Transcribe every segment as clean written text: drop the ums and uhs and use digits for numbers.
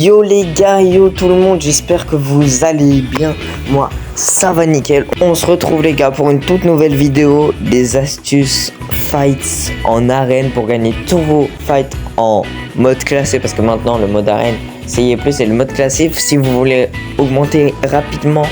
Yo les gars, yo tout le monde, j'espère que vous allez bien. Moi, ça va nickel. On se retrouve les gars pour une toute nouvelle vidéo des astuces fights en arène pour gagner tous vos fights en mode classé. Parce que maintenant le mode arène, c'est le mode classé. Si vous voulez augmenter rapidement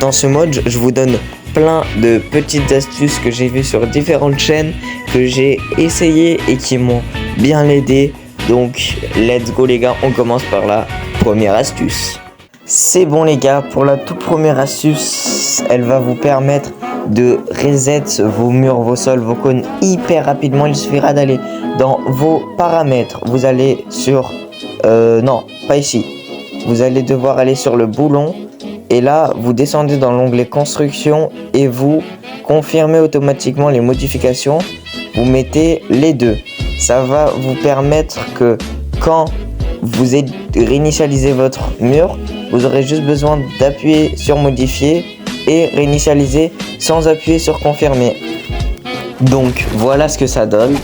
dans ce mode, je vous donne plein de petites astuces que j'ai vues sur différentes chaînes, que j'ai essayé et qui m'ont bien aidé. Donc let's go les gars, on commence par la première astuce. C'est bon les gars, pour la toute première astuce, elle va vous permettre de reset vos murs, vos sols, vos cônes hyper rapidement. Il suffira d'aller dans vos paramètres. Vous allez sur... non, pas ici. Vous allez devoir aller sur le boulon. Et là, vous descendez dans l'onglet construction et vous confirmez automatiquement les modifications. Vous mettez les deux. Ça va vous permettre que quand vous réinitialisez votre mur, vous aurez juste besoin d'appuyer sur modifier et réinitialiser sans appuyer sur confirmer. Donc voilà ce que ça donne.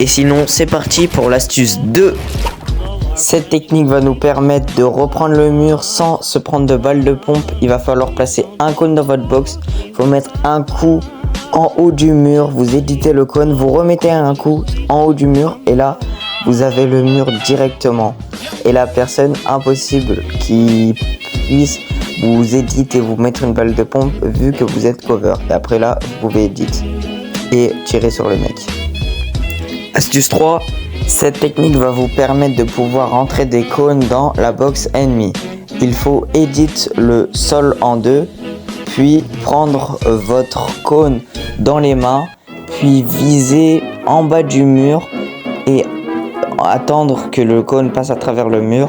Et sinon c'est parti pour l'astuce 2. Cette technique va nous permettre de reprendre le mur sans se prendre de balles de pompe. Il va falloir placer un cône dans votre box. Il faut mettre un coup en haut du mur. Vous éditez le cône, vous remettez un coup en haut du mur. Et là, vous avez le mur directement. Et la personne, impossible qui puisse vous éditer et vous mettre une balle de pompe vu que vous êtes cover. Et après là, vous pouvez éditer et tirer sur le mec. Astuce 3. Cette technique va vous permettre de pouvoir rentrer des cônes dans la box ennemie. Il faut éditer le sol en deux, puis prendre votre cône dans les mains, puis viser en bas du mur et attendre que le cône passe à travers le mur.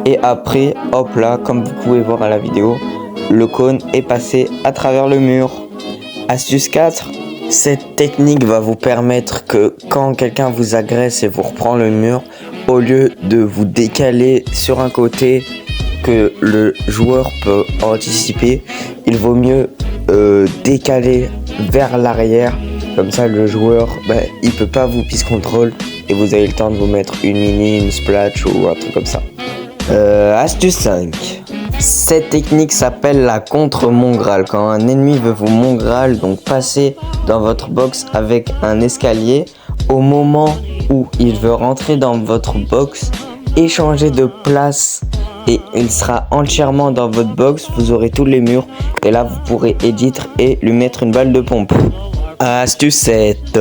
Et après, hop là, comme vous pouvez voir à la vidéo, le cône est passé à travers le mur. Astuce 4. Cette technique va vous permettre que quand quelqu'un vous agresse et vous reprend le mur, au lieu de vous décaler sur un côté que le joueur peut anticiper, il vaut mieux décaler vers l'arrière. Comme ça le joueur, il peut pas vous piece control et vous avez le temps de vous mettre une mini, une splash ou un truc comme ça. Astuce 5. Cette technique s'appelle la contre-mongrale. Quand un ennemi veut vous mongrale, donc passer dans votre box avec un escalier, au moment où il veut rentrer dans votre box, échanger de place et il sera entièrement dans votre box, vous aurez tous les murs et là vous pourrez éditer et lui mettre une balle de pompe. Astuce 7.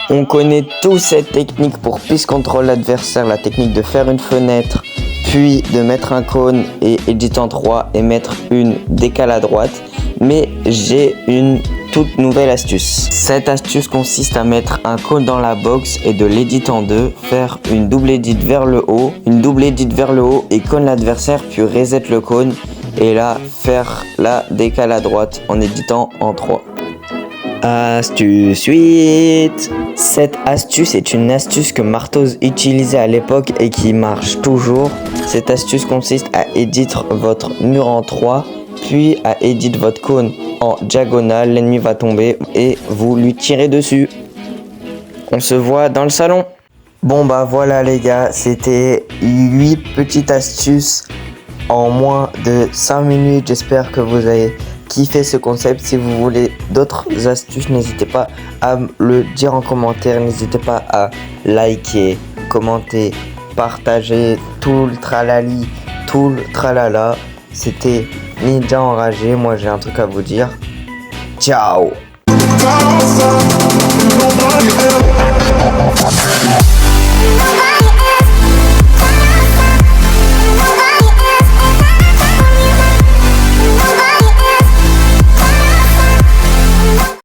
On connaît tous cette technique pour piece control l'adversaire, la technique de faire une fenêtre, puis de mettre un cône et éditer en 3 et mettre une décale à droite. Mais j'ai une toute nouvelle astuce. Cette astuce consiste à mettre un cône dans la box et de l'éditer en 2, faire une double édite vers le haut, et cône l'adversaire, puis reset le cône et là faire la décale à droite en éditant en 3. Astuce 8. Cette astuce est une astuce que Martos utilisait à l'époque et qui marche toujours. Cette astuce consiste à éditer votre mur en 3, puis à éditer votre cône en diagonale. L'ennemi va tomber et vous lui tirez dessus. On se voit dans le salon. Bon voilà les gars, c'était 8 petites astuces en moins de 5 minutes. J'espère que vous avez kiffé ce concept. Si vous voulez d'autres astuces, n'hésitez pas à me le dire en commentaire. N'hésitez pas à liker, commenter, partager, tout le tralali, tout le tralala. C'était Ninja Enragé. Moi j'ai un truc à vous dire. Ciao.